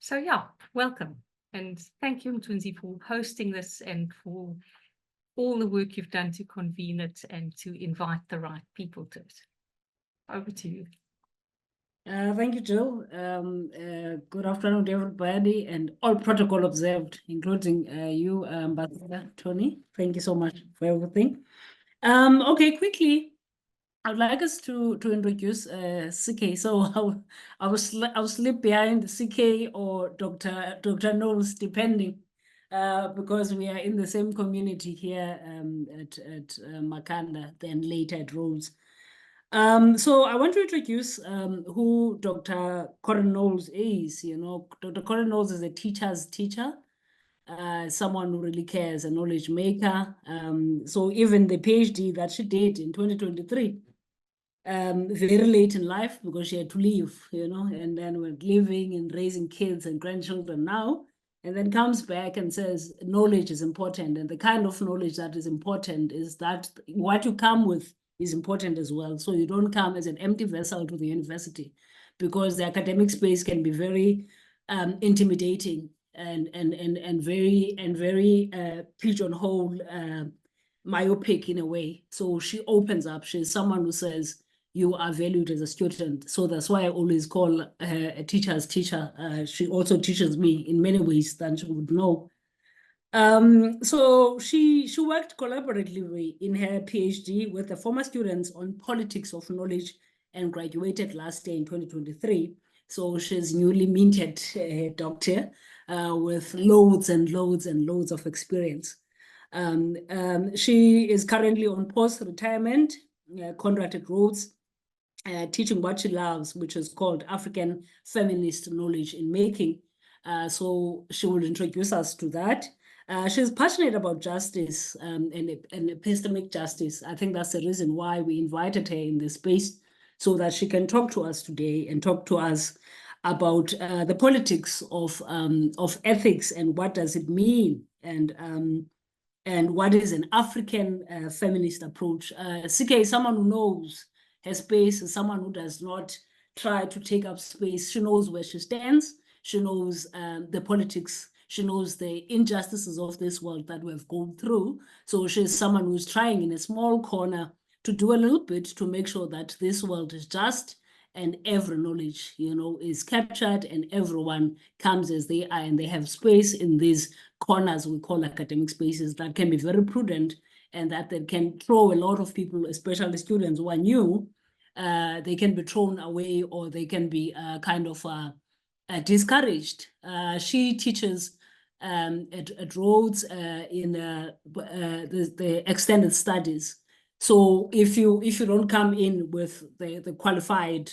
So yeah, welcome. And thank you, Mthunzi, for hosting this and for all the work you've done to convene it and to invite the right people to it. Over to you. Thank you, Jill. Good afternoon to everybody and all protocol observed, including you, Ambassador Tony. Thank you so much for everything. Okay, quickly, I'd like us to introduce CK. So I'll slip behind CK or Dr. Knowles, depending, because we are in the same community here at Makanda, then later at Rhodes. So I want to introduce who Dr. Corinne Knowles is. You know, Dr. Corinne Knowles is a teacher's teacher, someone who really cares, a knowledge maker. So even the PhD that she did in 2023, very late in life because she had to leave, you know, and then went living and raising kids and grandchildren now, and then comes back and says knowledge is important. And the kind of knowledge that is important is that what you come with is important as well. So you don't come as an empty vessel to the university, because the academic space can be very intimidating and very pigeonhole, myopic in a way. So she opens up. She's someone who says you are valued as a student. So that's why I always call her a teacher's teacher. She also teaches me in many ways than she would know. So she worked collaboratively in her PhD with the former students on politics of knowledge and graduated last year in 2023. So she's newly minted doctor with loads and loads and loads of experience. She is currently on post-retirement, contracted Rhodes, teaching what she loves, which is called African Feminist Knowledge in Making. So she will introduce us to that. She's passionate about justice and epistemic justice. I think that's the reason why we invited her in this space, so that she can talk to us today and talk to us about the politics of ethics and what does it mean, and what is an African feminist approach. CK is someone who knows her space, is someone who does not try to take up space. She knows where she stands. She knows the politics. She knows the injustices of this world that we've gone through. So she's someone who's trying in a small corner to do a little bit to make sure that this world is just and every knowledge, you know, is captured and everyone comes as they are and they have space in these corners we call academic spaces that can be very prudent and that they can throw a lot of people, especially students who are new, they can be thrown away or they can be kind of discouraged. She teaches at Rhodes in the extended studies. So if you don't come in with the qualified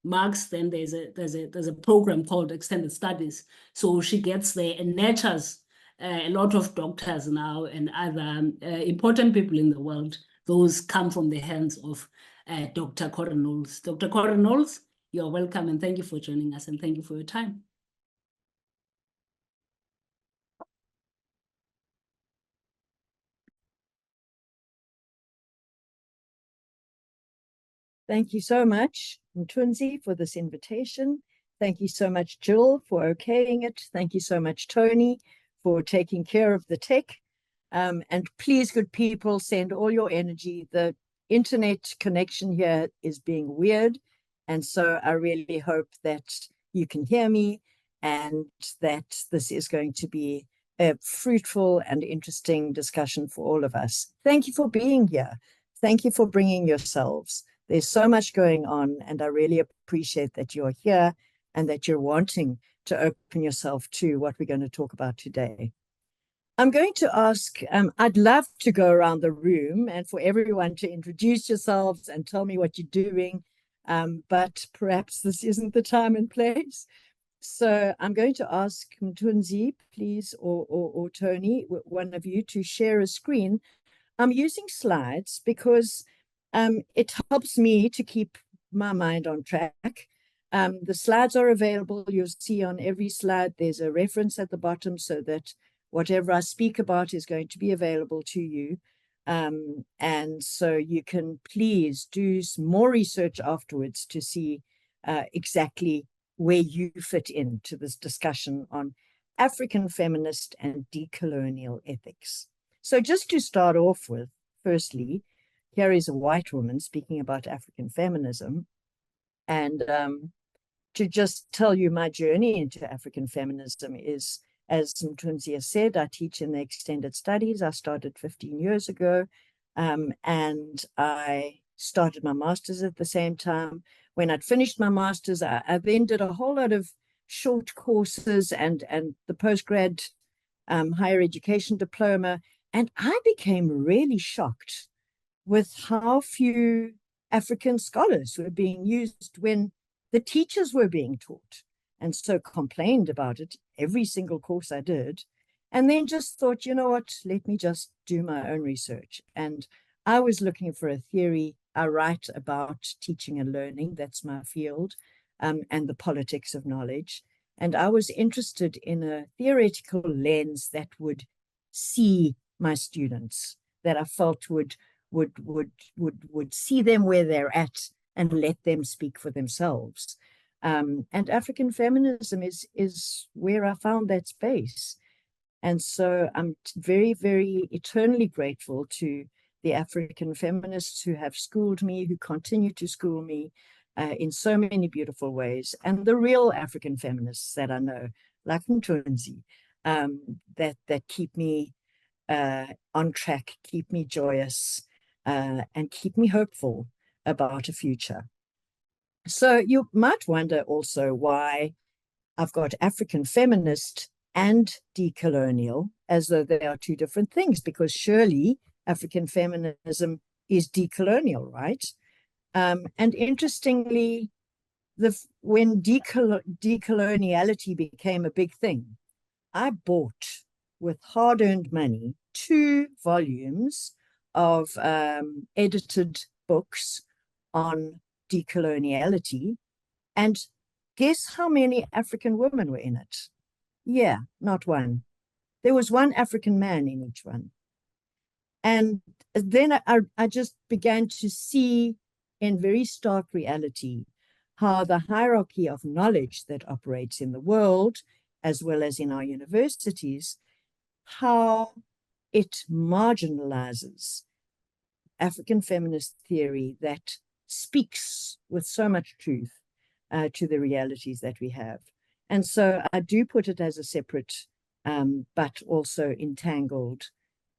marks, then there's a program called extended studies. So she gets there and nurtures a lot of doctors now and other important people in the world. Those come from the hands of Dr. Corinne Knowles. Dr. Corinne Knowles, you're welcome and thank you for joining us and thank you for your time. Thank you so much, Mthunzi, for this invitation. Thank you so much, Jill, for okaying it. Thank you so much, Tony, for taking care of the tech. And please, good people, send all your energy. The internet connection here is being weird. And so I really hope that you can hear me and that this is going to be a fruitful and interesting discussion for all of us. Thank you for being here. Thank you for bringing yourselves. There's so much going on, and I really appreciate that you're here and that you're wanting to open yourself to what we're going to talk about today. I'm going to ask, I'd love to go around the room and for everyone to introduce yourselves and tell me what you're doing, but perhaps this isn't the time and place. So I'm going to ask Mthunzi, please, or Tony, one of you, to share a screen. I'm using slides because it helps me to keep my mind on track. The slides are available. You'll see on every slide, there's a reference at the bottom so that whatever I speak about is going to be available to you. And so you can please do more research afterwards to see exactly where you fit into this discussion on African feminist and decolonial ethics. So just to start off with, firstly, here is a white woman speaking about African feminism. And to just tell you my journey into African feminism is, as Mthunzi has said, I teach in the extended studies. I started 15 years ago, and I started my master's at the same time. When I'd finished my master's, I then did a whole lot of short courses and the postgrad higher education diploma. And I became really shocked with how few African scholars were being used when the teachers were being taught, and so complained about it every single course I did. And then just thought, you know what, let me just do my own research. And I was looking for a theory. I write about teaching and learning, that's my field, and the politics of knowledge. And I was interested in a theoretical lens that would see my students, that I felt would see them where they're at and let them speak for themselves. And African feminism is where I found that space. And so I'm very, very eternally grateful to the African feminists who have schooled me, who continue to school me in so many beautiful ways, and the real African feminists that I know, like Mthunzi, that keep me on track, keep me joyous, and keep me hopeful about a future. So you might wonder also why I've got African feminist and decolonial, as though they are two different things, because surely African feminism is decolonial, right? And interestingly, when decoloniality became a big thing, I bought with hard-earned money 2 volumes of edited books on decoloniality, and guess how many African women were in it? Yeah, not one. There was one African man in each one. And then I just began to see in very stark reality how the hierarchy of knowledge that operates in the world, as well as in our universities, how it marginalizes African feminist theory that speaks with so much truth to the realities that we have. And so I do put it as a separate but also entangled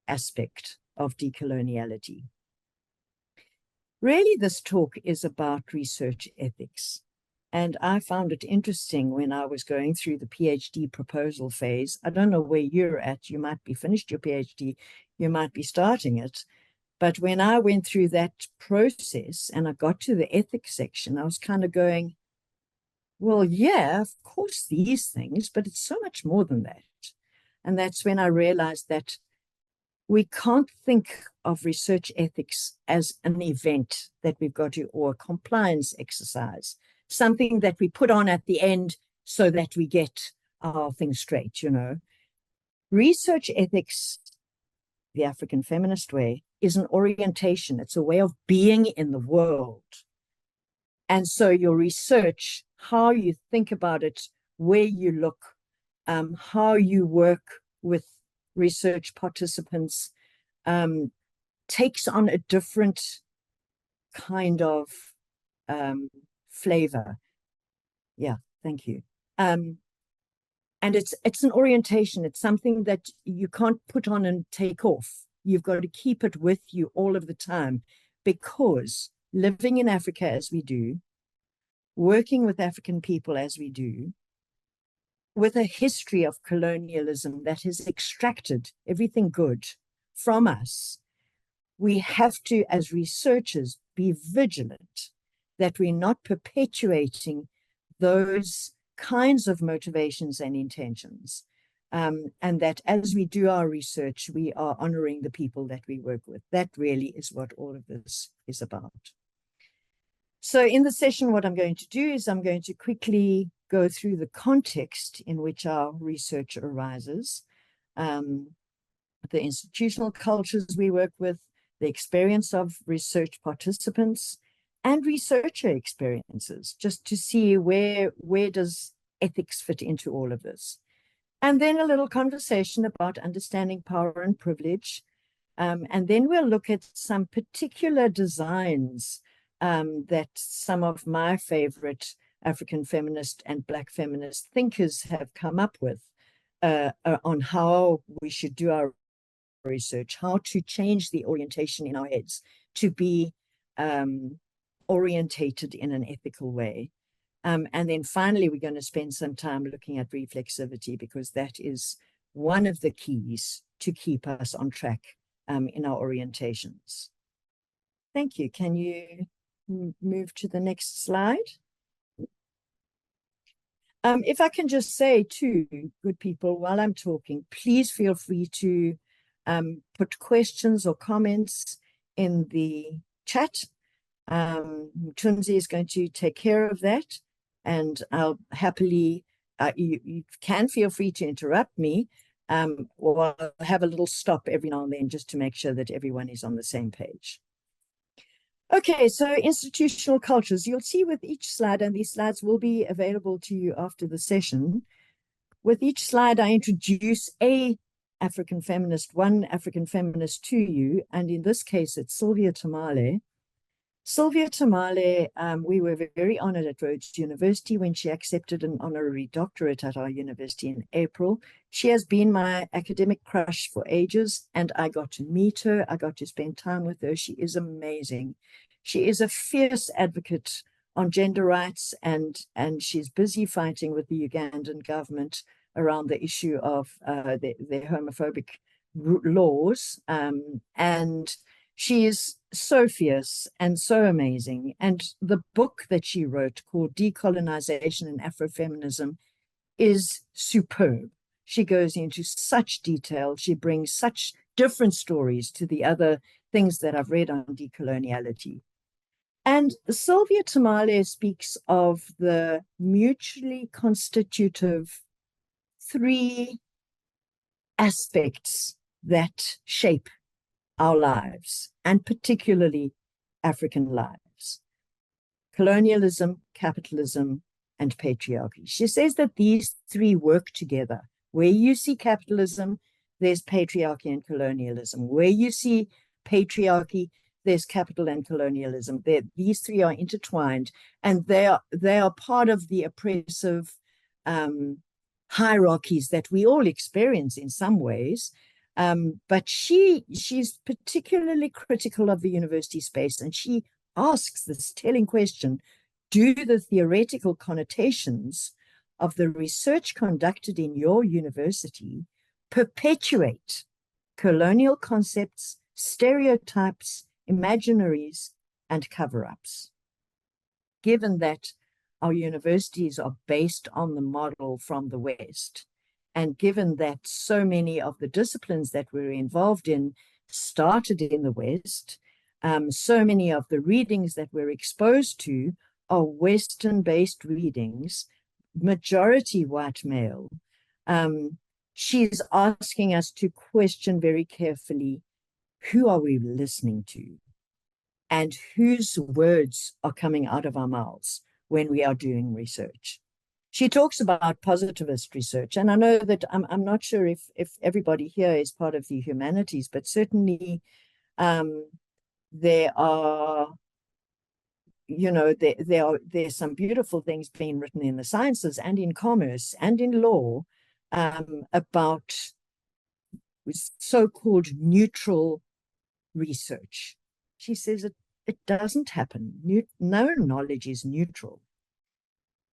aspect of decoloniality. Really, this talk is about research ethics. And I found it interesting when I was going through the PhD proposal phase. I don't know where you're at. You might be finished your PhD. You might be starting it. But when I went through that process and I got to the ethics section, I was kind of going, well, yeah, of course, these things, but it's so much more than that. And that's when I realized that we can't think of research ethics as an event that we've got to, or a compliance exercise, something that we put on at the end so that we get our things straight, you know. Research ethics, the African feminist way, is an orientation. It's a way of being in the world. And so your research, how you think about it, where you look, how you work with research participants, takes on a different kind of flavor. Yeah, thank you. And it's an orientation. It's something that you can't put on and take off. You've got to keep it with you all of the time, because living in Africa as we do, working with African people as we do, with a history of colonialism that has extracted everything good from us, we have to, as researchers, be vigilant that we're not perpetuating those kinds of motivations and intentions, and that as we do our research, we are honoring the people that we work with. That really is what all of this is about. So in the session, what I'm going to do is I'm going to quickly go through the context in which our research arises, the institutional cultures we work with, the experience of research participants, and researcher experiences, just to see where does ethics fit into all of this. And then a little conversation about understanding power and privilege. And then we'll look at some particular designs that some of my favorite African feminist and Black feminist thinkers have come up with on how we should do our research, how to change the orientation in our heads to be orientated in an ethical way. And then finally, we're going to spend some time looking at reflexivity, because that is one of the keys to keep us on track in our orientations. Thank you. Can you move to the next slide? If I can just say too, good people, while I'm talking, please feel free to put questions or comments in the chat. Mthunzi is going to take care of that, and I'll happily, you can feel free to interrupt me, or I'll have a little stop every now and then just to make sure that everyone is on the same page. Okay, so institutional cultures. You'll see with each slide, and these slides will be available to you after the session. With each slide, I introduce one African feminist to you, and in this case, it's Sylvia Tamale. Sylvia Tamale, we were very honored at Rhodes University when she accepted an honorary doctorate at our university in April. She has been my academic crush for ages, and I got to meet her. I got to spend time with her. She is amazing. She is a fierce advocate on gender rights, and she's busy fighting with the Ugandan government around the issue of their homophobic laws. And she is so fierce and so amazing. And the book that she wrote, called Decolonization and Afrofeminism, is superb. She goes into such detail. She brings such different stories to the other things that I've read on decoloniality. And Sylvia Tamale speaks of the mutually constitutive three aspects that shape our lives, and particularly African lives: colonialism, capitalism, and patriarchy. She says that these three work together. Where you see capitalism, there's patriarchy and colonialism. Where you see patriarchy, there's capital and colonialism. These three are intertwined, and they are part of the oppressive hierarchies that we all experience in some ways. But she's particularly critical of the university space, and she asks this telling question: do the theoretical connotations of the research conducted in your university perpetuate colonial concepts, stereotypes, imaginaries, and cover-ups? Given that our universities are based on the model from the West, and given that so many of the disciplines that we're involved in started in the West, so many of the readings that we're exposed to are Western-based readings, majority white male. She's asking us to question very carefully, who are we listening to? And whose words are coming out of our mouths when we are doing research? She talks about positivist research, and I know that I'm not sure if everybody here is part of the humanities, but certainly there are, you know, there's some beautiful things being written in the sciences and in commerce and in law about so-called neutral research. She says it doesn't happen. No knowledge is neutral.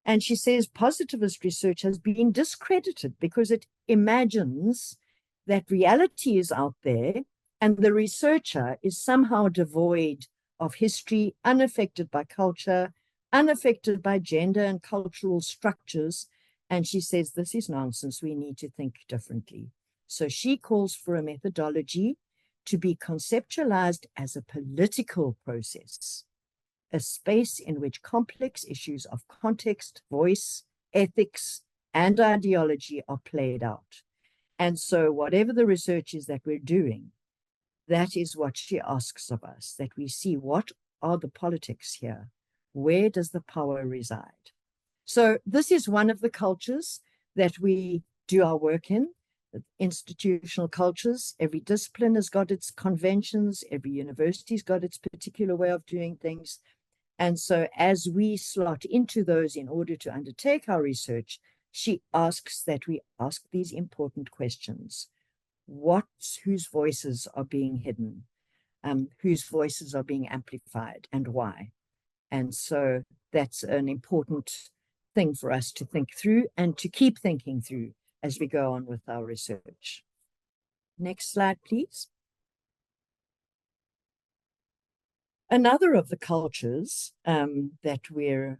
And she says positivist research has been discredited because it imagines that reality is out there and the researcher is somehow devoid of history, unaffected by culture, unaffected by gender and cultural structures. And she says this is nonsense. We need to think differently. So she calls for a methodology to be conceptualized as a political process, a space in which complex issues of context, voice, ethics, and ideology are played out. And so whatever the research is that we're doing, that is what she asks of us, that we see what are the politics here? Where does the power reside? So this is one of the cultures that we do our work in, institutional cultures. Every discipline has got its conventions, every university's got its particular way of doing things. And so as we slot into those in order to undertake our research, she asks that we ask these important questions. Whose voices are being hidden? Whose voices are being amplified, and why? And so that's an important thing for us to think through and to keep thinking through as we go on with our research. Next slide, please. Another of the cultures that we're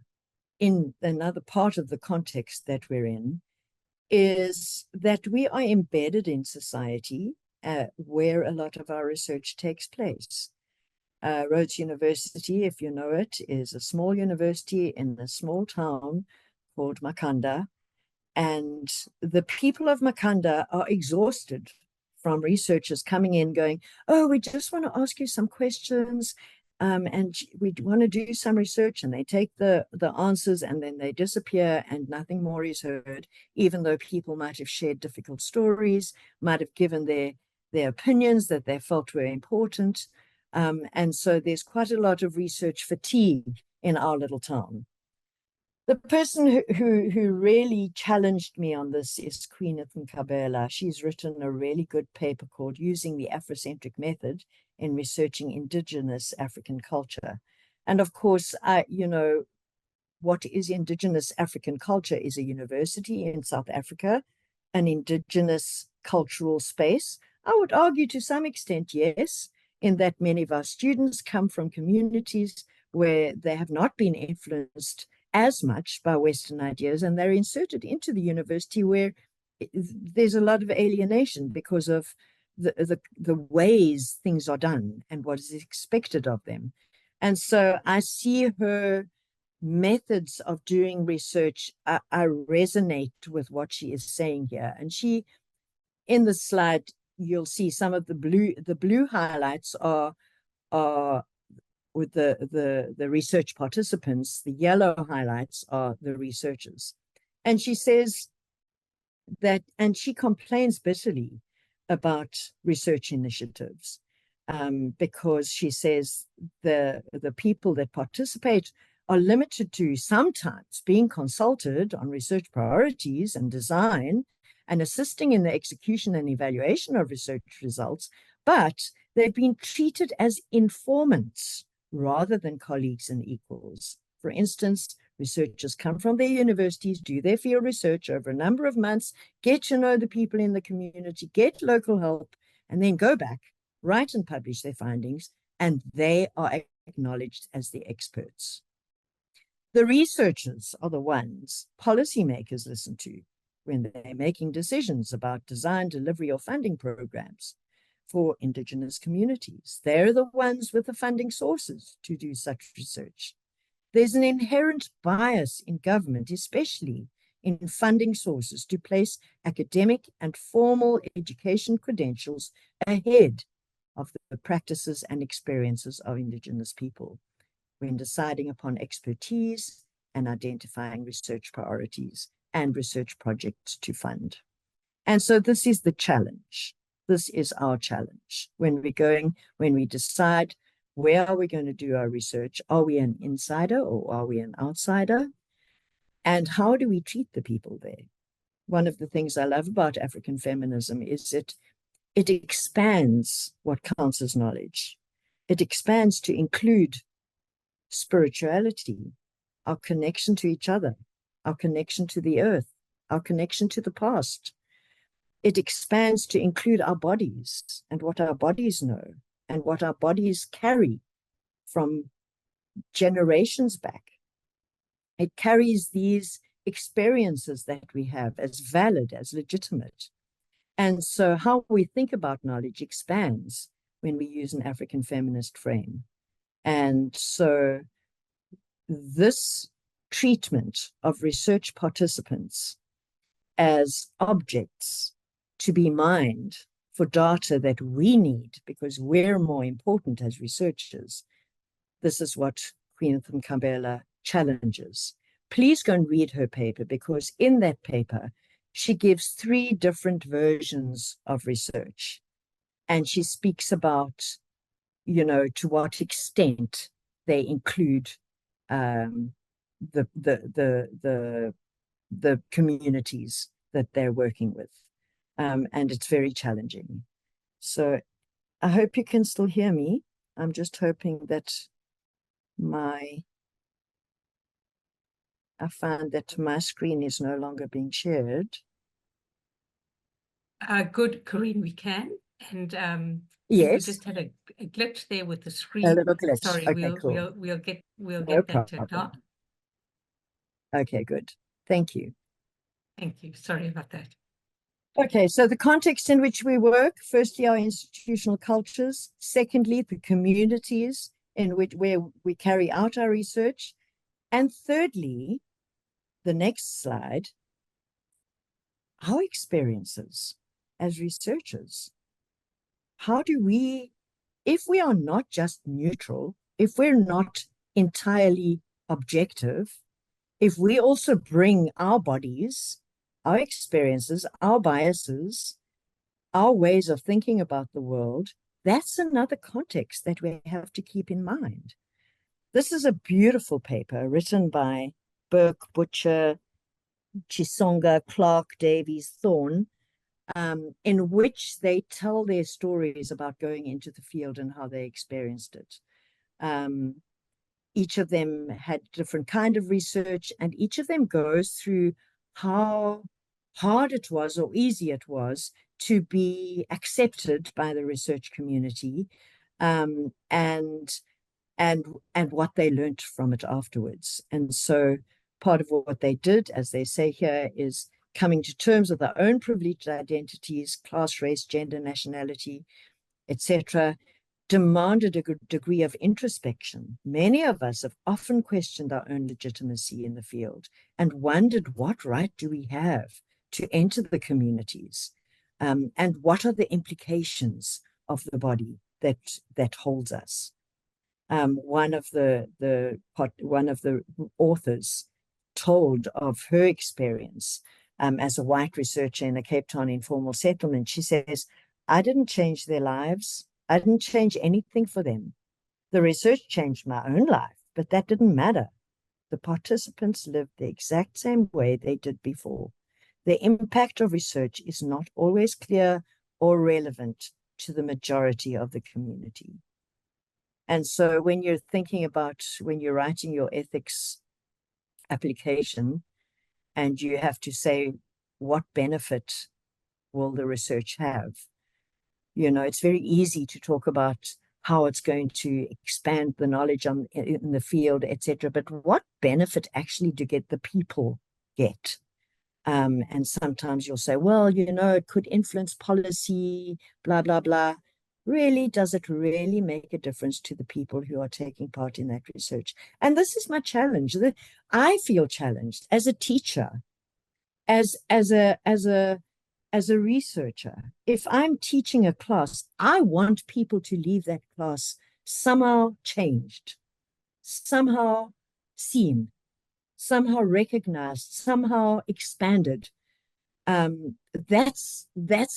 in, another part of the context that we're in, is that we are embedded in society where a lot of our research takes place. Rhodes University, if you know it, is a small university in a small town called Makhanda. And the people of Makhanda are exhausted from researchers coming in going, oh, we just want to ask you some questions and we want to do some research, and they take the answers and then they disappear and nothing more is heard, even though people might have shared difficult stories, might have given their opinions that they felt were important. And so there's quite a lot of research fatigue in our little town. The person who really challenged me on this is Queen Mthunzikazi. She's written a really good paper called Using the Afrocentric Method in Researching Indigenous African Culture. And of course, you know, what is Indigenous African culture is a university in South Africa, an indigenous cultural space. I would argue to some extent, yes, in that many of our students come from communities where they have not been influenced as much by Western ideas, and they're inserted into the university where there's a lot of alienation because of the ways things are done and what is expected of them. And so I see her methods of doing research, I resonate with what she is saying here. And she, in the slide, you'll see some of the blue highlights are with the research participants. The yellow highlights are the researchers. And she says that, and she complains bitterly about research initiatives because she says the people that participate are limited to sometimes being consulted on research priorities and design and assisting in the execution and evaluation of research results, but they've been treated as informants rather than colleagues and equals. For instance, researchers come from their universities, do their field research over a number of months, get to know the people in the community, get local help, and then go back, write and publish their findings, and they are acknowledged as the experts. The researchers are the ones policymakers listen to when they're making decisions about design, delivery, or funding programs for Indigenous communities. They're the ones with the funding sources to do such research. There's an inherent bias in government, especially in funding sources, to place academic and formal education credentials ahead of the practices and experiences of Indigenous people when deciding upon expertise and identifying research priorities and research projects to fund. And so this is the challenge. This is our challenge when we decide where are we going to do our research? Are we an insider or are we an outsider? And how do we treat the people there? One of the things I love about African feminism is it expands what counts as knowledge. It expands to include spirituality, our connection to each other, our connection to the earth, our connection to the past. It expands to include our bodies and what our bodies know and what our bodies carry from generations back. It carries these experiences that we have as valid, as legitimate. And so how we think about knowledge expands when we use an African feminist frame. And so this treatment of research participants as objects to be mined for data that we need because we're more important as researchers, this is what Queen Mthunzikazi challenges. Please go and read her paper, because in that paper, she gives 3 different versions of research. And she speaks about, you know, to what extent they include the communities that they're working with. And it's very challenging. So I hope you can still hear me. I'm just hoping that I found that my screen is no longer being shared. Good, Corinne, we can. And Yes. we just had a glitch there with the screen. A little glitch. Sorry, Okay, cool. we'll get No that checked problem. out. Okay, good. Thank you. Thank you. Sorry about that. Okay, so the context in which we work, firstly, our institutional cultures, secondly, the communities in where we carry out our research, and thirdly, the next slide, our experiences as researchers. How do we, if we are not just neutral, if we're not entirely objective, if we also bring our bodies, our experiences, our biases, our ways of thinking about the world, that's another context that we have to keep in mind. This is a beautiful paper written by Burke, Butcher, Chisonga, Clark, Davies, Thorne, in which they tell their stories about going into the field and how they experienced it. Each of them had different kind of research, and each of them goes through how hard it was or easy it was to be accepted by the research community, and what they learned from it afterwards. And so part of what they did, as they say here, is coming to terms with their own privileged identities, class, race, gender, nationality, etc., demanded a good degree of introspection. Many of us have often questioned our own legitimacy in the field and wondered, what right do we have to enter the communities? And what are the implications of the body that holds us? One of the authors told of her experience as a white researcher in a Cape Town informal settlement. She says, I didn't change their lives. I didn't change anything for them. The research changed my own life, but that didn't matter. The participants lived the exact same way they did before. The impact of research is not always clear or relevant to the majority of the community. And so when you're thinking about, when you're writing your ethics application, and you have to say, what benefit will the research have? You know, it's very easy to talk about how it's going to expand the knowledge in the field, etc. But what benefit actually do the people get? And sometimes you'll say, well, you know, it could influence policy, blah, blah, blah. Really, does it really make a difference to the people who are taking part in that research? And this is my challenge. I feel challenged as a teacher, as a researcher. If I'm teaching a class, I want people to leave that class somehow changed, somehow seen, somehow recognized, somehow expanded. That's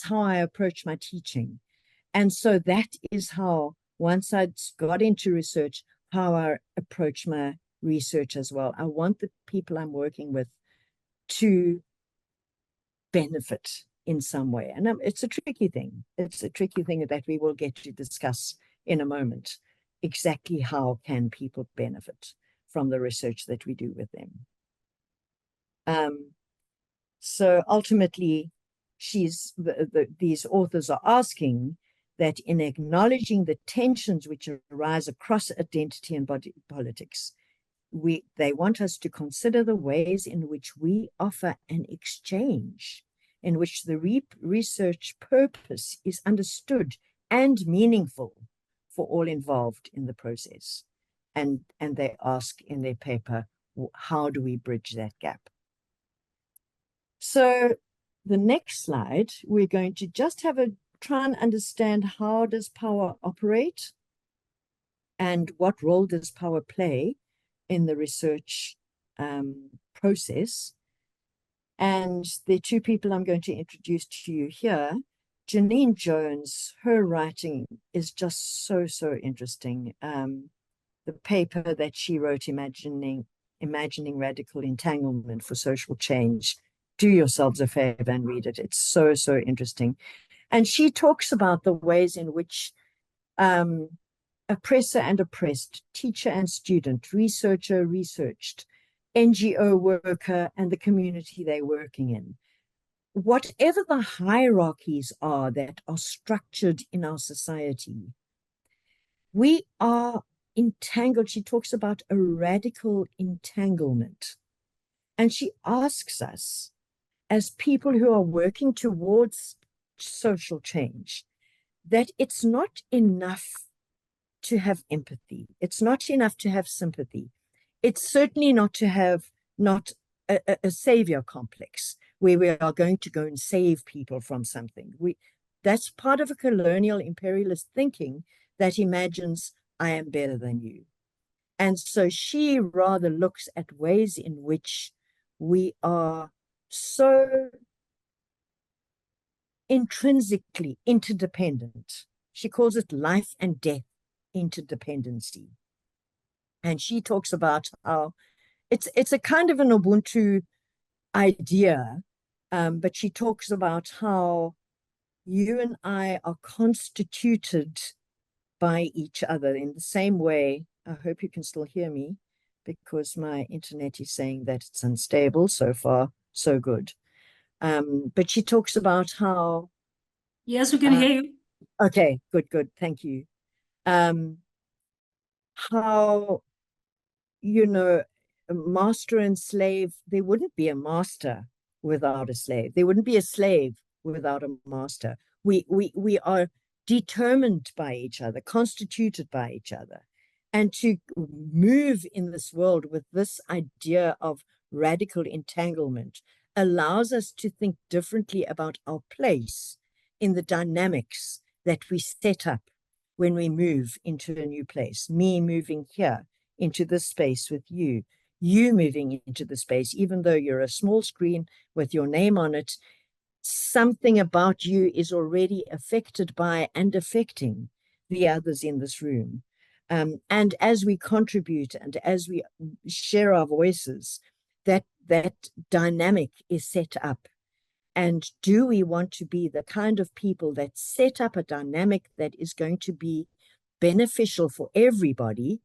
how I approach my teaching. And so that is how, once I got into research, how I approach my research as well. I want the people I'm working with to benefit in some way. And it's a tricky thing. It's a tricky thing that we will get to discuss in a moment. Exactly how can people benefit from the research that we do with them? So ultimately, these authors are asking that in acknowledging the tensions which arise across identity and body politics, they want us to consider the ways in which we offer an exchange in which the research purpose is understood and meaningful for all involved in the process. And they ask in their paper, how do we bridge that gap? So the next slide, we're going to just try and understand, how does power operate? and what role does power play in the research process. And the two people I'm going to introduce to you here, Janine Jones, her writing is just so interesting. The paper that she wrote, Imagining Radical Entanglement for Social Change, do yourselves a favor and read it. It's so interesting. And she talks about the ways in which oppressor and oppressed, teacher and student, researcher, researched, NGO worker, and the community they're working in. Whatever the hierarchies are that are structured in our society, we are entangled. She talks about a radical entanglement. And she asks us, as people who are working towards social change, that it's not enough to have empathy. It's not enough to have sympathy. It's certainly not to have a savior complex where we are going to go and save people from something. That's part of a colonial imperialist thinking that imagines I am better than you. And so she rather looks at ways in which we are so intrinsically interdependent. She calls it life and death interdependency. And she talks about how it's a kind of an Ubuntu idea, but she talks about how you and I are constituted by each other in the same way. I hope you can still hear me because my internet is saying that it's unstable. So far, so good. But she talks about how... Yes, we can hear you. Okay, good. Thank you. How, you know, master and slave, there wouldn't be a master without a slave. There wouldn't be a slave without a master. We are determined by each other, constituted by each other. And to move in this world with this idea of radical entanglement allows us to think differently about our place in the dynamics that we set up when we move into a new place. Me moving here into this space with you, you moving into the space, even though you're a small screen with your name on it, something about you is already affected by and affecting the others in this room. And as we contribute and as we share our voices, that dynamic is set up. And do we want to be the kind of people that set up a dynamic that is going to be beneficial for everybody?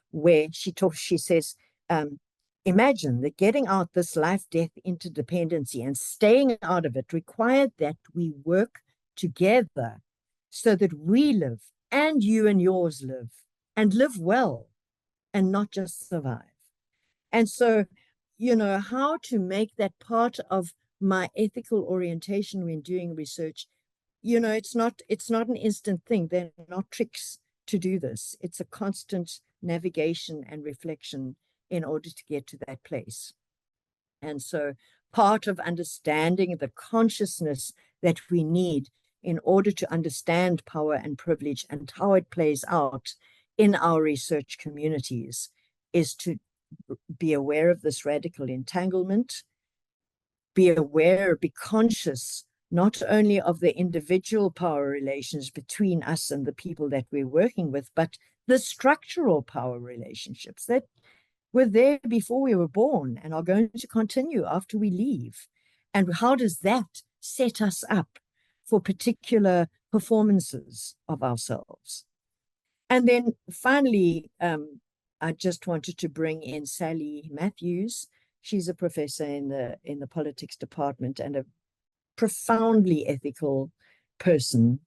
Where she says, imagine that getting out this life-death interdependency and staying out of it required that we work together so that we live and you and yours live and live well and not just survive. And so, you know, how to make that part of my ethical orientation when doing research, you know, it's not an instant thing. They're not tricks to do this. It's a constant navigation and reflection in order to get to that place. And so part of understanding the consciousness that we need in order to understand power and privilege and how it plays out in our research communities is to be aware of this radical entanglement, be aware, be conscious not only of the individual power relations between us and the people that we're working with, but the structural power relationships that were there before we were born and are going to continue after we leave. And how does that set us up for particular performances of ourselves? And then finally, I just wanted to bring in Sally Matthews. She's a professor in the politics department and a profoundly ethical person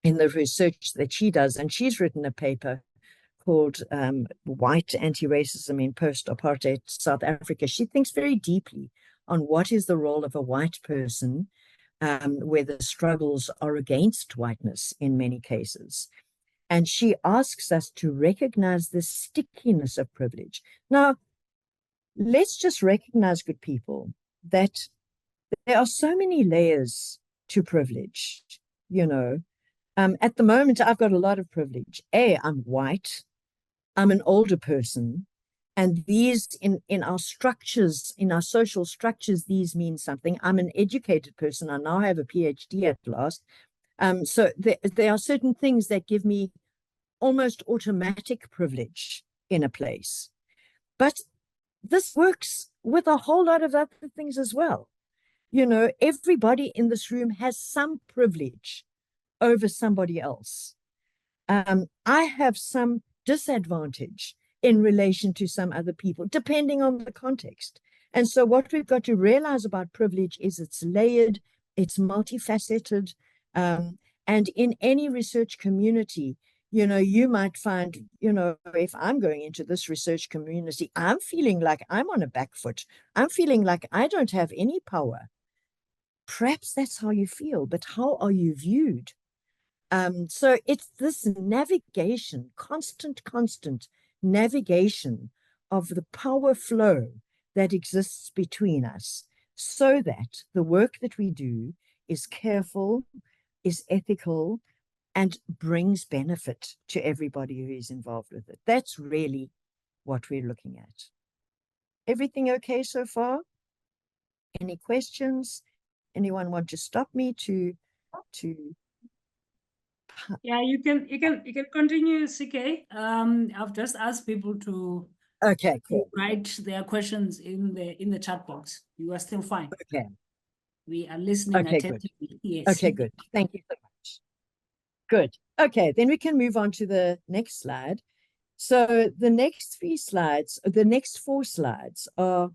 in the research that she does. And she's written a paper called White Anti-Racism in Post-Apartheid South Africa. She thinks very deeply on what is the role of a white person where the struggles are against whiteness in many cases. And she asks us to recognize the stickiness of privilege. Now, let's just recognize, good people, that there are so many layers to privilege, you know. At the moment, I've got a lot of privilege. I'm white, I'm an older person, and these in our structures, in our social structures, these mean something. I'm an educated person. I now have a PhD at last. So there are certain things that give me almost automatic privilege in a place. But this works with a whole lot of other things as well. You know, everybody in this room has some privilege over somebody else. I have some disadvantage in relation to some other people, depending on the context. And so what we've got to realize about privilege is it's layered, it's multifaceted, and in any research community, you know, you might find, you know, if I'm going into this research community, I'm feeling like I'm on a back foot. I'm feeling like I don't have any power. Perhaps that's how you feel, but how are you viewed? So it's this navigation, constant navigation of the power flow that exists between us, so that the work that we do is careful, is ethical, and brings benefit to everybody who is involved with it. That's really what we're looking at. Everything okay so far? Any questions? Anyone want to stop me to Yeah, you can continue, CK. I've just asked people to okay, cool. write their questions in the chat box. You are still fine. Okay. We are listening Okay, good. attentively. Yes. Okay, good. Thank you so much. Good. Okay, then we can move on to the next slide. So the next 3 slides, the next 4 slides are,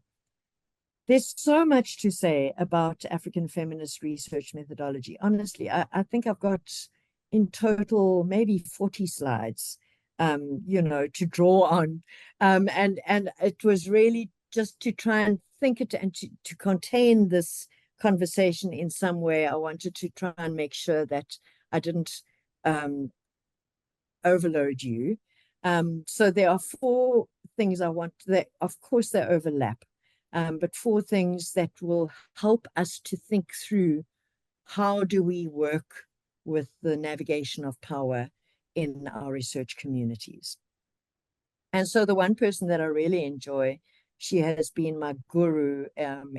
there's so much to say about African feminist research methodology. Honestly, I think I've got in total maybe 40 slides, you know, to draw on. And it was really just to try and think it and to contain this conversation in some way. I wanted to try and make sure that I didn't overload you. So there are 4 things I want that, of course, they overlap, but 4 things that will help us to think through how do we work with the navigation of power in our research communities. And so the one person that I really enjoy, she has been my guru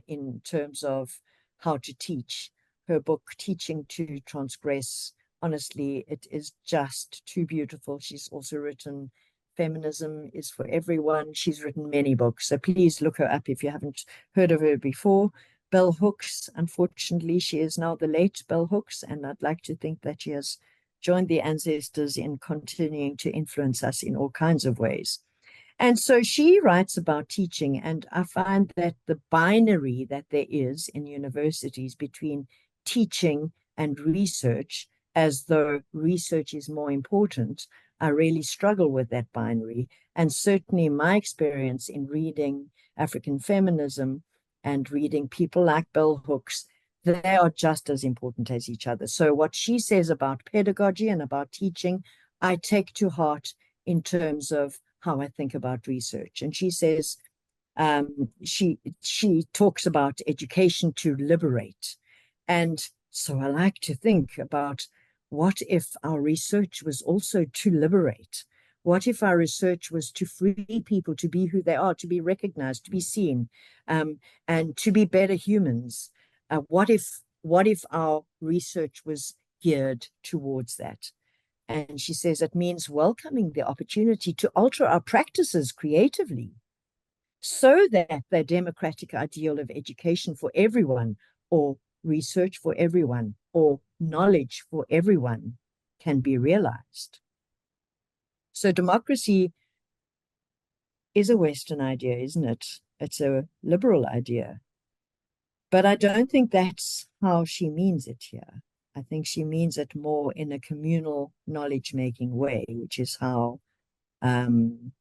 in terms of how to teach. Her book, Teaching to Transgress, honestly, it is just too beautiful. She's also written Feminism is for Everyone. She's written many books, so please look her up if you haven't heard of her before. Bell Hooks, unfortunately, she is now the late Bell Hooks, and I'd like to think that she has joined the ancestors in continuing to influence us in all kinds of ways. And so she writes about teaching, and I find that the binary that there is in universities between teaching and research, as though research is more important, I really struggle with that binary. And certainly my experience in reading African feminism and reading people like Bell Hooks, they are just as important as each other. So what she says about pedagogy and about teaching, I take to heart in terms of how I think about research. And she says, she talks about education to liberate. And so I like to think about, what if our research was also to liberate? What if our research was to free people to be who they are, to be recognized, to be seen, and to be better humans? What if our research was geared towards that? And she says it means welcoming the opportunity to alter our practices creatively, so that the democratic ideal of education for everyone, or research for everyone, or knowledge for everyone can be realized. So democracy is a Western idea, isn't it? It's a liberal idea. But I don't think that's how she means it here. I think she means it more in a communal knowledge-making way, which is how African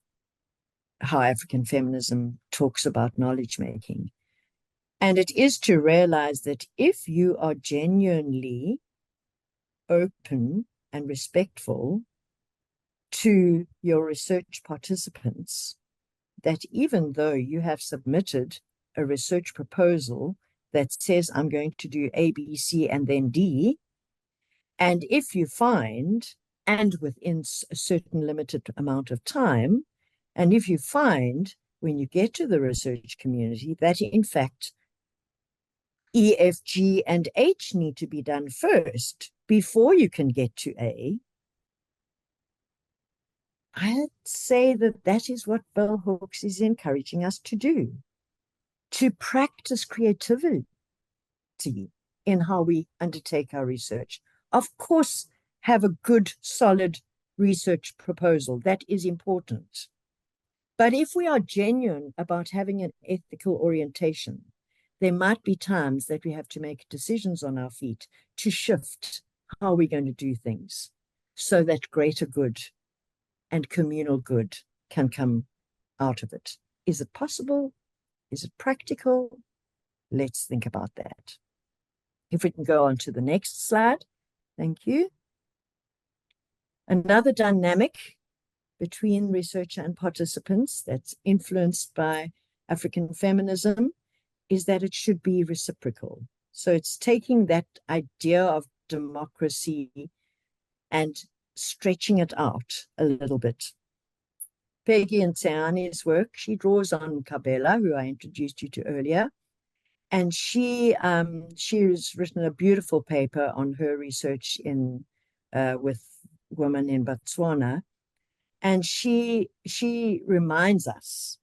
feminism talks about knowledge-making. And it is to realize that if you are genuinely open and respectful to your research participants, that even though you have submitted a research proposal that says, I'm going to do A, B, C, and then D, And if you find, and within a certain limited amount of time, and if you find when you get to the research community that in fact E, F, G, and H need to be done first before you can get to A, I'd say that that is what Bell Hooks is encouraging us to do, to practice creativity in how we undertake our research. Of course, have a good, solid research proposal. That is important. But if we are genuine about having an ethical orientation, there might be times that we have to make decisions on our feet to shift how we're going to do things so that greater good and communal good can come out of it. Is it possible? Is it practical? Let's think about that. If we can go on to the next slide. Thank you. Another dynamic between researcher and participants that's influenced by African feminism is that it should be reciprocal. So it's taking that idea of democracy and stretching it out a little bit. Peggy Ntsayani's work, she draws on Kabela, who I introduced you to earlier, and she has written a beautiful paper on her research in with women in Botswana, and she reminds us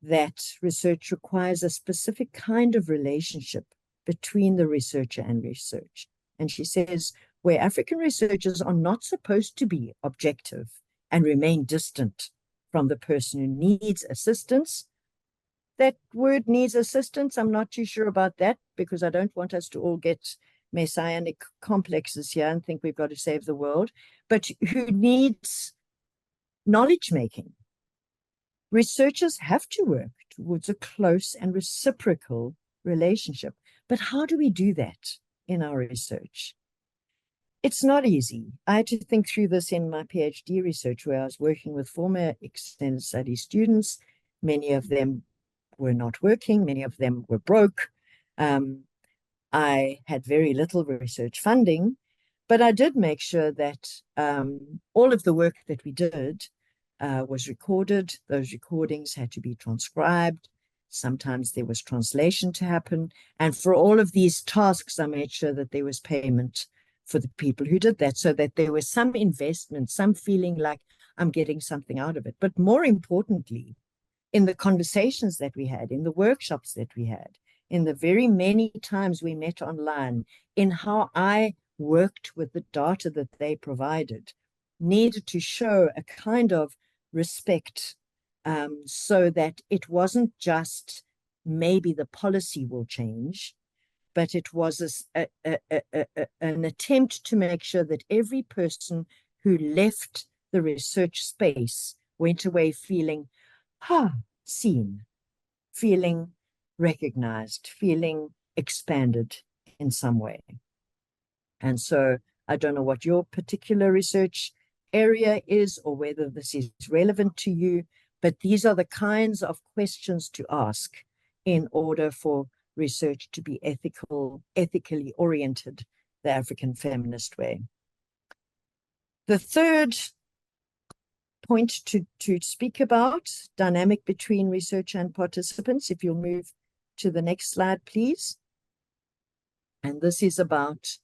that research requires a specific kind of relationship between the researcher and research. And she says, where African researchers are not supposed to be objective and remain distant from the person who needs assistance. That word needs assistance, I'm not too sure about that, because I don't want us to all get messianic complexes here and think we've got to save the world, but who needs knowledge making. Researchers have to work towards a close and reciprocal relationship. But how do we do that in our research? It's not easy. I had to think through this in my PhD research, where I was working with former extended study students. Many of them were not working. Many of them were broke. I had very little research funding, but I did make sure that all of the work that we did was recorded. Those recordings had to be transcribed. Sometimes there was translation to happen. And for all of these tasks, I made sure that there was payment for the people who did that, so that there was some investment, some feeling like I'm getting something out of it. But more importantly, in the conversations that we had, in the workshops that we had, in the very many times we met online, in how I worked with the data that they provided, needed to show a kind of respect, so that it wasn't just maybe the policy will change, but it was an attempt to make sure that every person who left the research space went away feeling seen, feeling recognized, feeling expanded in some way. And so I don't know what your particular research area is or whether this is relevant to you, but these are the kinds of questions to ask in order for research to be ethically oriented, the African feminist way. The third point to speak about, dynamic between researcher and participants, if you'll move to the next slide, please. And this is about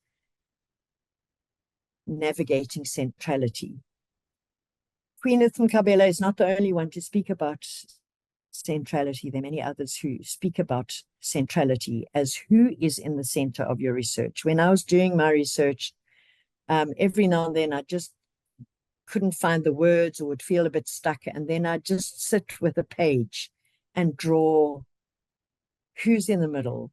navigating centrality. Queen Mthunzikazi is not the only one to speak about centrality. There are many others who speak about centrality as who is in the center of your research. When I was doing my research, every now and then I just couldn't find the words or would feel a bit stuck, and then I'd just sit with a page and draw who's in the middle,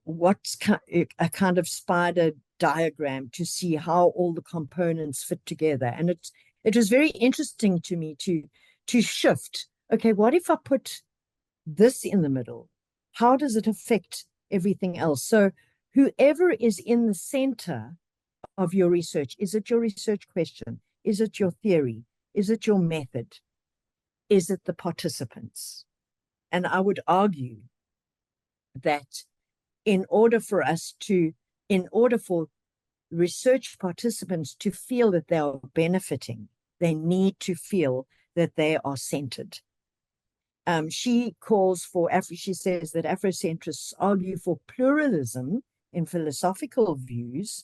what's a kind of spider diagram to see how all the components fit together. And it was very interesting to me to shift. Okay, what if I put this in the middle? How does it affect everything else? So whoever is in the center of your research, is it your research question? Is it your theory? Is it your method? Is it the participants? And I would argue that in order for research participants to feel that they are benefiting. They need to feel that they are centered. She calls for, she says that Afrocentrists argue for pluralism in philosophical views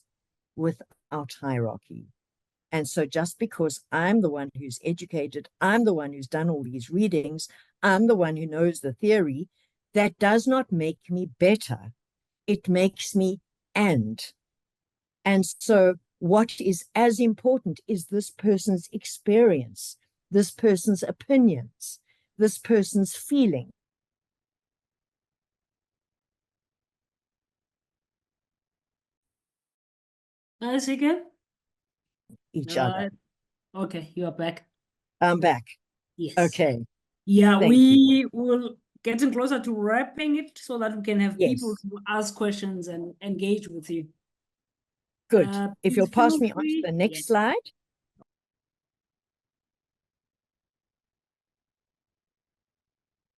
without hierarchy. And so just because I'm the one who's educated, I'm the one who's done all these readings, I'm the one who knows the theory, that does not make me better. It makes me and. And so what is as important is this person's experience, this person's opinions, this person's feeling. Guys, again? Each other. Okay, you are back. I'm back. Yes. Okay. Yeah, Thank we will getting closer to wrapping it so that we can have people Yes. to ask questions and engage with you. Good. If Please you'll pass feel me on to free. the next Yes. slide.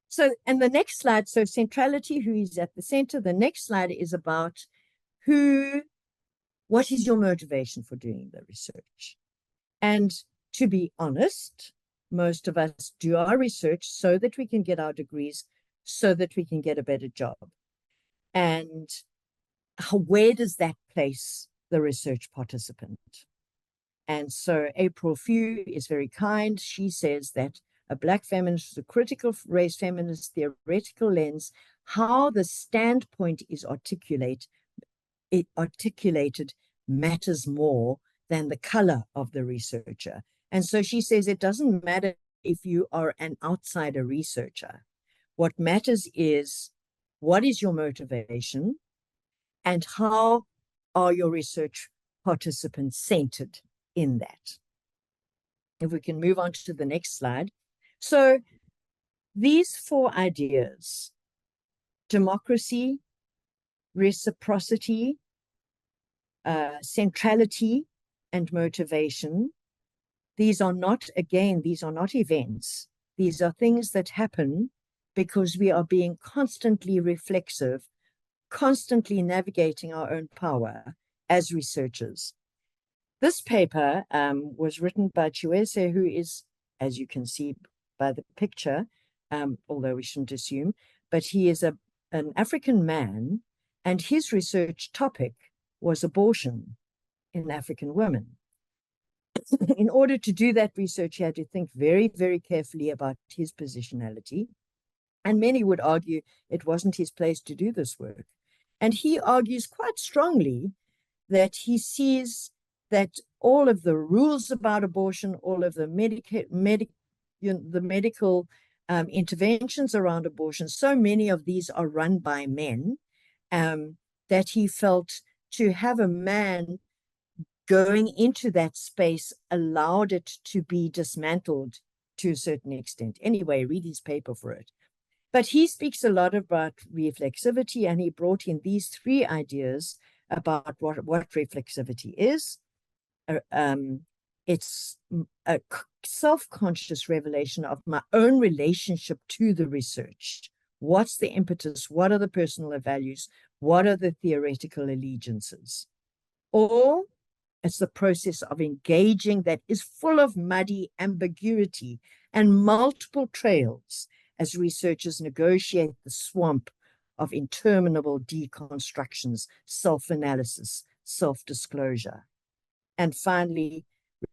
So, and the next slide, so centrality, who is at the center. The next slide is about what is your motivation for doing the research? And to be honest, most of us do our research so that we can get our degrees, so that we can get a better job. And where does that place the research participant? And so April Few is very kind. She says that a Black feminist with a critical race feminist theoretical lens, how the standpoint is articulated matters more than the color of the researcher. And so she says it doesn't matter if you are an outsider researcher. What matters is, what is your motivation and how are your research participants centered in that? If we can move on to the next slide. So these 4 ideas, democracy, reciprocity, centrality, and motivation, these are not events. These are things that happen because we are being constantly reflexive, constantly navigating our own power as researchers. This paper was written by Chiweze, who is, as you can see by the picture, although we shouldn't assume, but he is an African man, and his research topic was abortion in African women. In order to do that research, he had to think very, very carefully about his positionality. And many would argue it wasn't his place to do this work. And he argues quite strongly that he sees that all of the rules about abortion, all of the medical interventions around abortion, so many of these are run by men, that he felt to have a man going into that space allowed it to be dismantled to a certain extent. Anyway, read his paper for it. But he speaks a lot about reflexivity, and he brought in these 3 ideas about what reflexivity is. It's a self-conscious revelation of my own relationship to the research. What's the impetus? What are the personal values? What are the theoretical allegiances? Or it's the process of engaging that is full of muddy ambiguity and multiple trails as researchers negotiate the swamp of interminable deconstructions, self-analysis, self-disclosure. And finally,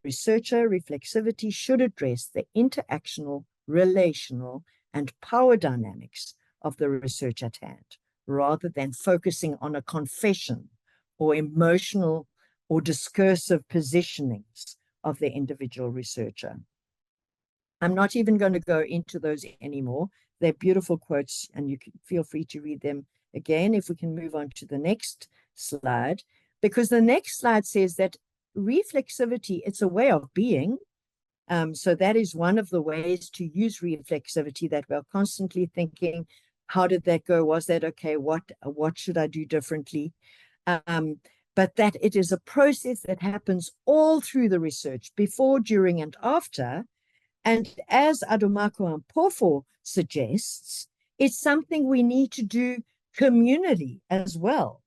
researcher reflexivity should address the interactional, relational, and power dynamics of the research at hand, rather than focusing on a confession or emotional or discursive positionings of the individual researcher. I'm not even going to go into those anymore. They're beautiful quotes, and you can feel free to read them again. If we can move on to the next slide, because the next slide says that reflexivity, it's a way of being. So that is one of the ways to use reflexivity, that we're constantly thinking, how did that go? Was that okay? What should I do differently? But that it is a process that happens all through the research, before, during, and after. And as Adomako Ampofo suggests, it's something we need to do communally as well.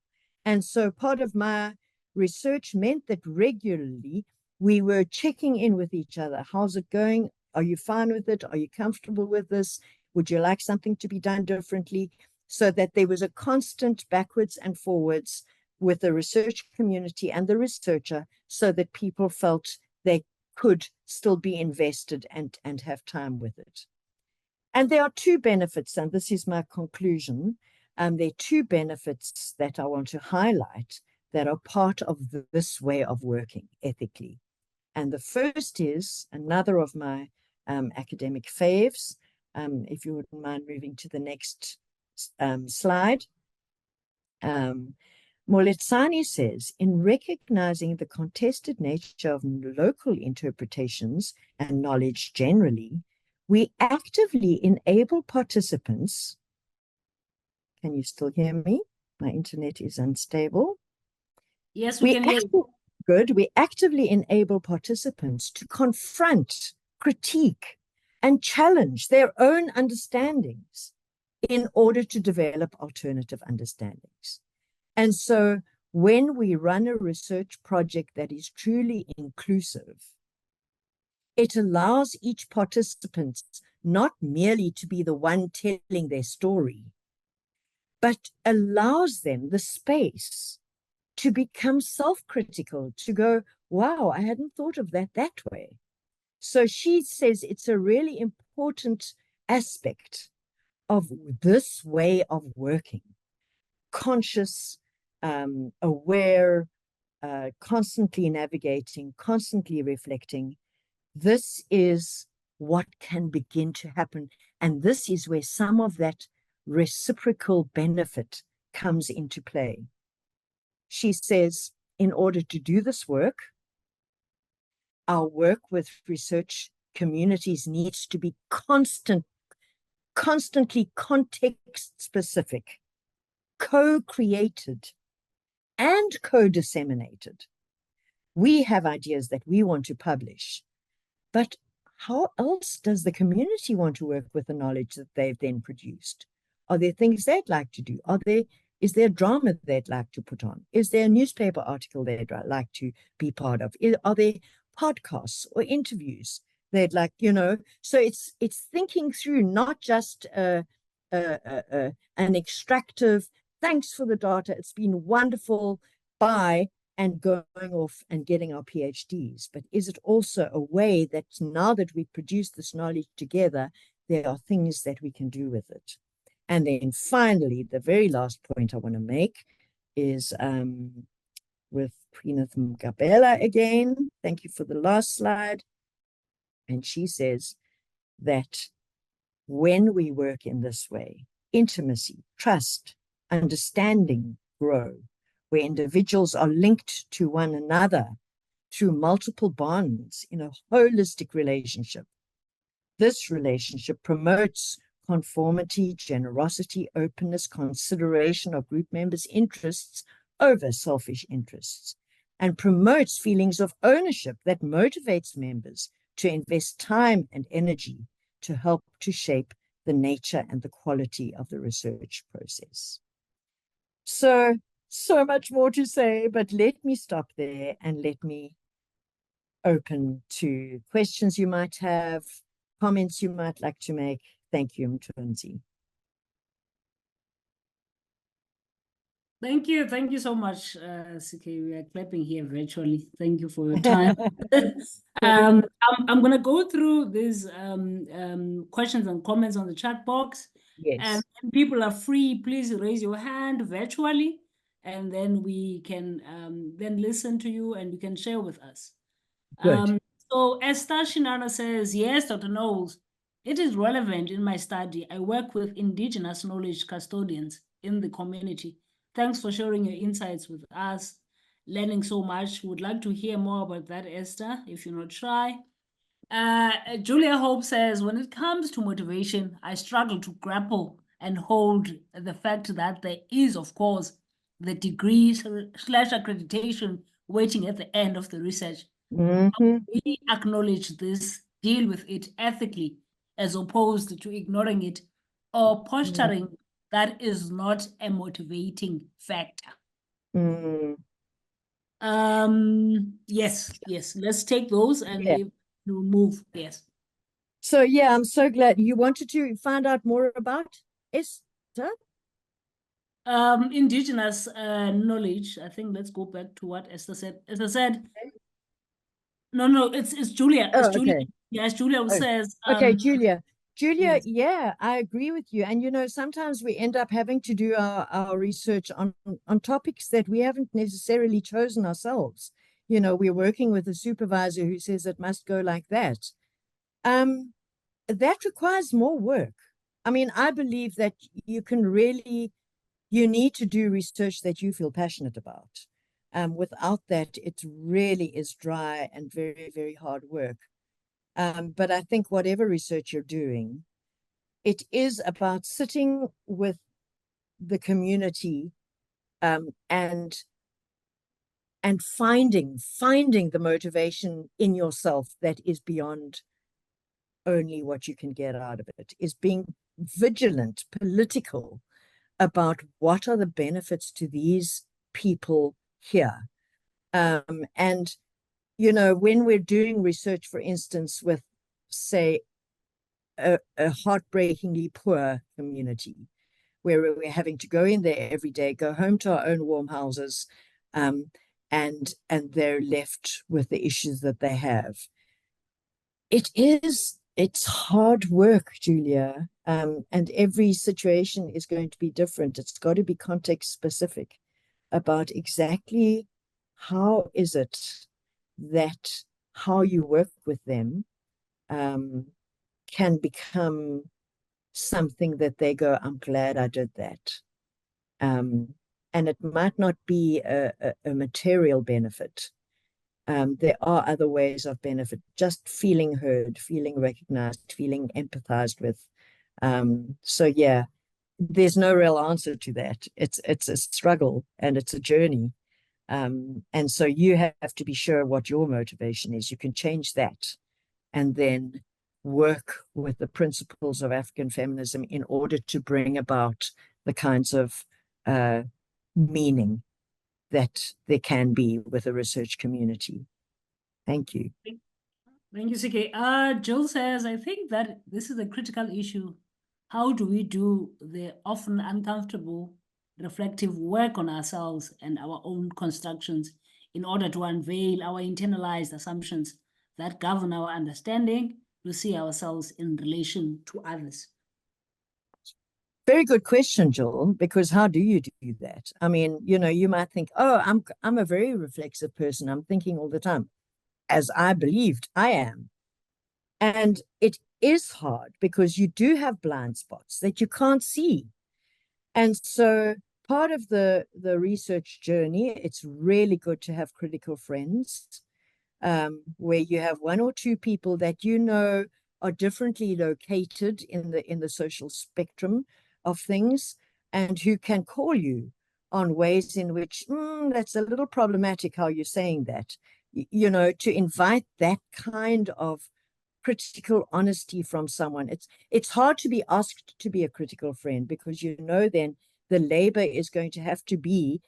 And so part of my research meant that regularly we were checking in with each other. How's it going? Are you fine with it? Are you comfortable with this? Would you like something to be done differently? So that there was a constant backwards and forwards with the research community and the researcher, so that people felt they could still be invested and have time with it. And there are two benefits, and this is my conclusion. There are two benefits that I want to highlight that are part of this way of working ethically. And the first is another of my academic faves. If you wouldn't mind moving to the next slide. Moletsani says, in recognizing the contested nature of local interpretations and knowledge generally, we actively enable participants. Can you still hear me? My internet is unstable. Yes, we can hear you. Good. We actively enable participants to confront, critique, and challenge their own understandings in order to develop alternative understandings. And so when we run a research project that is truly inclusive, it allows each participant not merely to be the one telling their story, but allows them the space to become self-critical, to go, wow, I hadn't thought of that way. So she says it's a really important aspect of this way of working, conscious, aware, constantly navigating, constantly reflecting. This is what can begin to happen. And this is where some of that reciprocal benefit comes into play. She says, in order to do this work, our work with research communities needs to be constantly context-specific, co-created, and co-disseminated. We have ideas that we want to publish, but how else does the community want to work with the knowledge that they've then produced? Are there things they'd like to do? Is there drama they'd like to put on? Is there a newspaper article they'd like to be part of? Are there podcasts or interviews they'd like, so it's thinking through not just an extractive, thanks for the data, it's been wonderful, bye, and going off and getting our PhDs. But is it also a way that now that we've produced this knowledge together, there are things that we can do with it? And then finally, the very last point I want to make is with Mthunzikazi again. Thank you for the last slide. And she says that when we work in this way, intimacy, trust, understanding grow, where individuals are linked to one another through multiple bonds in a holistic relationship. This relationship promotes conformity, generosity, openness, consideration of group members' interests over selfish interests, and promotes feelings of ownership that motivates members to invest time and energy to help to shape the nature and the quality of the research process. So much more to say, but let me stop there and let me open to questions you might have, comments you might like to make. Thank you, Mthunzi. Thank you so much, CK. We are clapping here virtually. Thank you for your time. I'm going to go through these questions and comments on the chat box. Yes. And when people are free, please raise your hand virtually, and then we can then listen to you and you can share with us. Good. So Esther Shinana says, yes, Dr. Knowles, it is relevant in my study. I work with indigenous knowledge custodians in the community. Thanks for sharing your insights with us. Learning so much. Would like to hear more about that, Esther, if you're not shy. Julia Hope says, when it comes to motivation, I struggle to grapple and hold the fact that there is, of course, the degree / accreditation waiting at the end of the research. Mm-hmm. We acknowledge this, deal with it ethically, as opposed to ignoring it or posturing that is not a motivating factor. Mm. Yes, let's take those and Yeah. we'll move. Yes. So yeah, I'm so glad you wanted to find out more about Esther. Indigenous knowledge. I think let's go back to what Esther said. Esther said, no, it's Julia. It's Oh, Julia. okay. Yes, Julia Oh, says, okay, Julia. Julia, yes. yeah, I agree with you. And you know, sometimes we end up having to do our research on topics that we haven't necessarily chosen ourselves. You know, we're working with a supervisor who says it must go like that. That requires more work. I mean, I believe that you need to do research that you feel passionate about. Without that, it really is dry and very, very hard work. But I think whatever research you're doing, it is about sitting with the community and finding the motivation in yourself that is beyond only what you can get out of it, is being vigilant, political about what are the benefits to these people here. And, you know, when we're doing research, for instance, with, say, a heartbreakingly poor community, where we're having to go in there every day, go home to our own warm houses, and they're left with the issues that they have. It's hard work, Julia, and every situation is going to be different. It's got to be context specific about exactly how is it that how you work with them can become something that they go, I'm glad I did that. And it might not be a material benefit. There are other ways of benefit, just feeling heard, feeling recognized, feeling empathized with. So yeah, there's no real answer to that. It's a struggle and it's a journey. And so you have to be sure what your motivation is. You can change that and then work with the principles of African feminism in order to bring about the kinds of meaning that there can be with a research community. Thank you. Thank you, CK. Jill says, I think that this is a critical issue. How do we do the often uncomfortable, reflective work on ourselves and our own constructions in order to unveil our internalized assumptions that govern our understanding to see ourselves in relation to others? Very good question, Jill, because how do you do that? I mean, you know, you might think, oh, I'm a very reflexive person. I'm thinking all the time, as I believed I am. And it is hard because you do have blind spots that you can't see. And so part of the research journey, it's really good to have critical friends, where you have one or two people that you know are differently located in the social spectrum of things, and who can call you on ways in which that's a little problematic how you're saying that. You know, to invite that kind of critical honesty from someone. It's hard to be asked to be a critical friend, because you know then the labor is going to have to be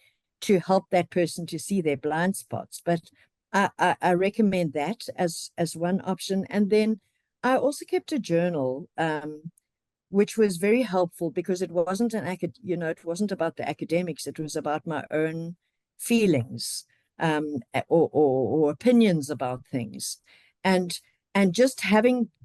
to help that person to see their blind spots. But I recommend that as one option. And then I also kept a journal, which was very helpful, because it wasn't it wasn't about the academics. It was about my own feelings, or opinions about things, and just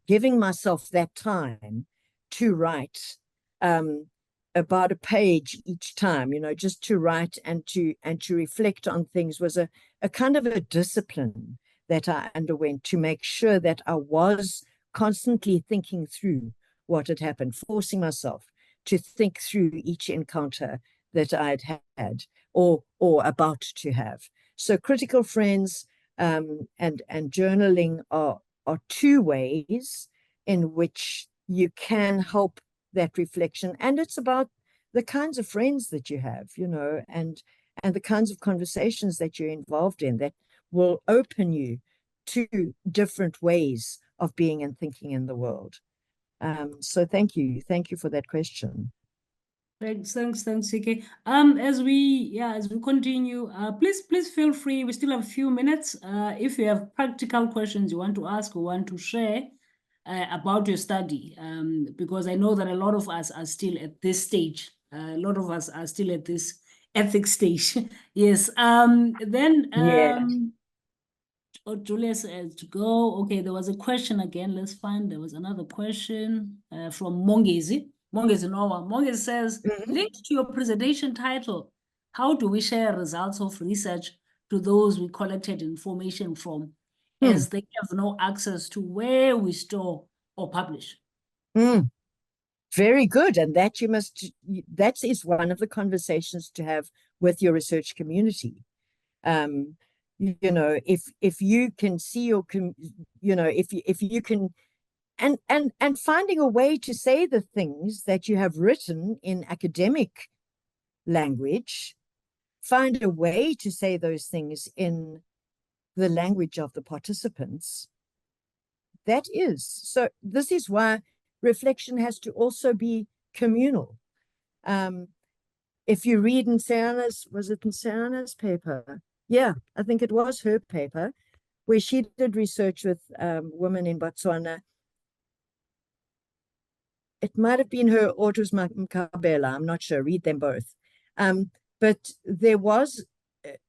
giving myself that time to write about a page each time, you know, just to write and to reflect on things, was a kind of a discipline that I underwent to make sure that I was constantly thinking through what had happened, forcing myself to think through each encounter that I'd had or about to have. So critical friends and journaling are two ways in which you can help that reflection. And it's about the kinds of friends that you have, you know, and the kinds of conversations that you're involved in that will open you to different ways of being and thinking in the world. So thank you for that question. Thanks, CK. As we continue, please feel free. We still have a few minutes. If you have practical questions you want to ask or want to share about your study, because I know that a lot of us are still at this stage. A lot of us are still at this ethics stage. Yes. Oh, Julius has to go. Okay, there was a question again. Let's find. There was another question from Mongezi. Mongezi Noah. Mongezi says, linked to your presentation title, how do we share results of research to those we collected information from, as they have no access to where we store or publish? Very good. And that that is one of the conversations to have with your research community. You know, if you can see your, you know, if you can, and finding a way to say the things that you have written in academic language, find a way to say those things in the language of the participants. That is, so this is why reflection has to also be communal. If you read Nseana's, was it Nseana's paper? Yeah, I think it was her paper, where she did research with women in Botswana. It might have been her or it was Mkabela, I'm not sure, read them both. But there was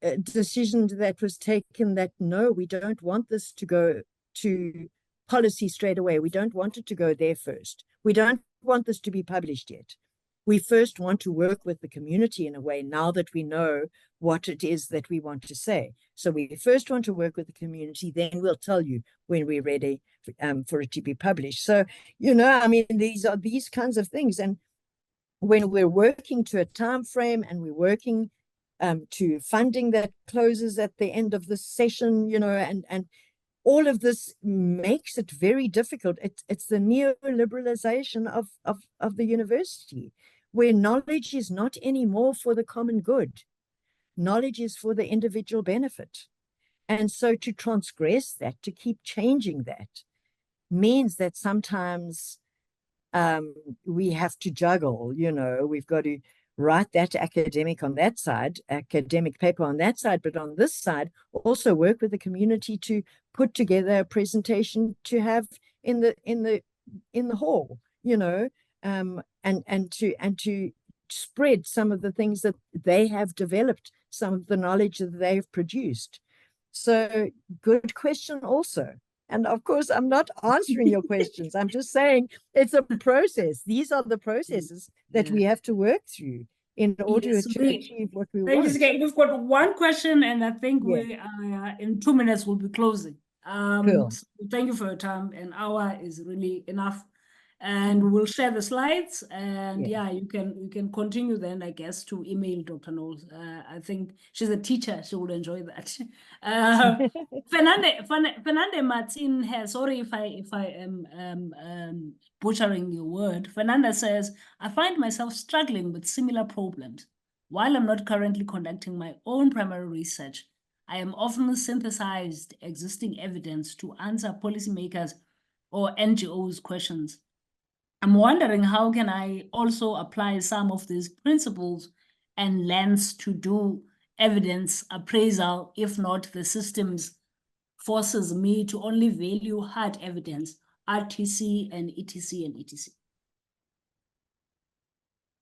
a decision that was taken that, no, we don't want this to go to policy straight away. We don't want it to go there first. We don't want this to be published yet. We first want to work with the community in a way, now that we know what it is that we want to say. So we first want to work with the community, then we'll tell you when we're ready for it to be published. So, you know, I mean, these are these kinds of things. And when we're working to a time frame and we're working to funding that closes at the end of the session, you know, and all of this makes it very difficult. It's the neoliberalization of the university, where knowledge is not anymore for the common good. Knowledge is for the individual benefit. And so to transgress that, to keep changing that, means that sometimes we have to juggle, you know, we've got to write that academic on that side, academic paper on that side, but on this side, also work with the community to put together a presentation to have in the hall, you know, and to spread some of the things that they have developed, some of the knowledge that they've produced. So good question also. And of course, I'm not answering your questions. I'm just saying it's a process. These are the processes that we have to work through in order to achieve what we want. We've got one question, and I think we in 2 minutes we'll be closing. Cool. So thank you for your time. An hour is really enough. And we'll share the slides, and you can continue then, I guess, to email Dr. Knowles. I think she's a teacher; she will enjoy that. Fernande Martin has. Sorry if I am butchering your word. Fernanda says, I find myself struggling with similar problems. While I'm not currently conducting my own primary research, I am often synthesized existing evidence to answer policymakers or NGOs' questions. I'm wondering, how can I also apply some of these principles and lens to do evidence appraisal, if not the systems forces me to only value hard evidence, RTC and ETC and ETC?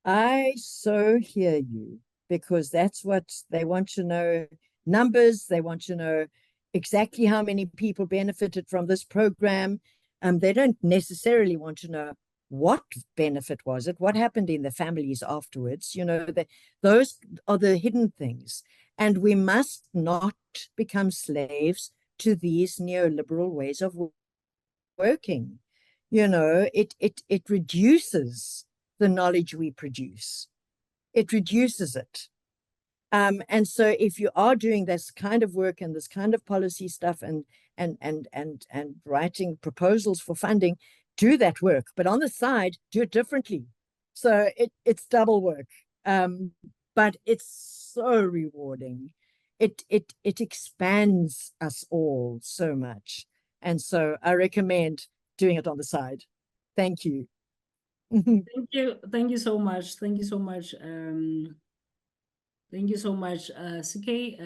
I so hear you, because that's what they want to know. Numbers, they want to know exactly how many people benefited from this program. They don't necessarily want to know what benefit was it, what happened in the families afterwards. You know, those are the hidden things. And we must not become slaves to these neoliberal ways of working. You know, it reduces the knowledge we produce. It reduces it. And so if you are doing this kind of work and this kind of policy stuff and writing proposals for funding, do that work, but on the side, do it differently. So it's double work, but it's so rewarding. It expands us all so much. And so I recommend doing it on the side. Thank you. Thank you so much. Thank you so much. Thank you so much, CK.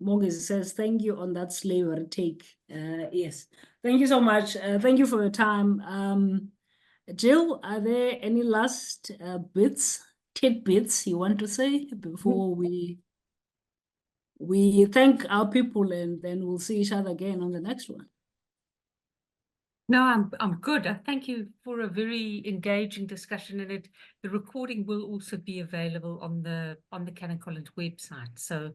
Morgan says, thank you on that slavery take. Yes, thank you so much. Thank you for your time. Jill, are there any last tidbits you want to say before we thank our people and then we'll see each other again on the next one? No, I'm good. Thank you for a very engaging discussion, and the recording will also be available on the Canon College website. So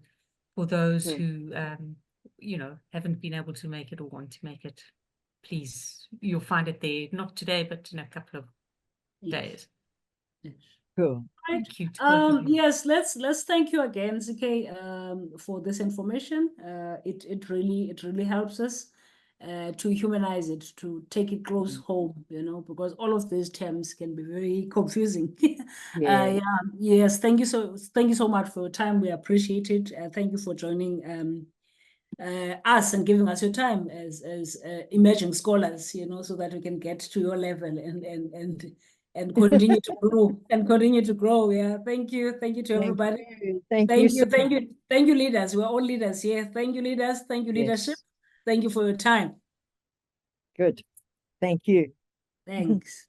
for those who haven't been able to make it or want to make it, please, you'll find it there. Not today, but in a couple of days. Yes. Cool. Thank you. To yes, let's thank you again, CK, for this information. It really helps us to humanize it, to take it close home, because all of these terms can be very confusing. Yes, thank you so much for your time. We appreciate it. Thank you for joining us and giving us your time as emerging scholars, so that we can get to your level and continue to grow. Yeah, thank you to everybody. Thank you. Thank you, leaders. We're all leaders here. Thank you, leaders. Thank you, leadership. Yes. Thank you for your time. Good. Thank you. Thanks.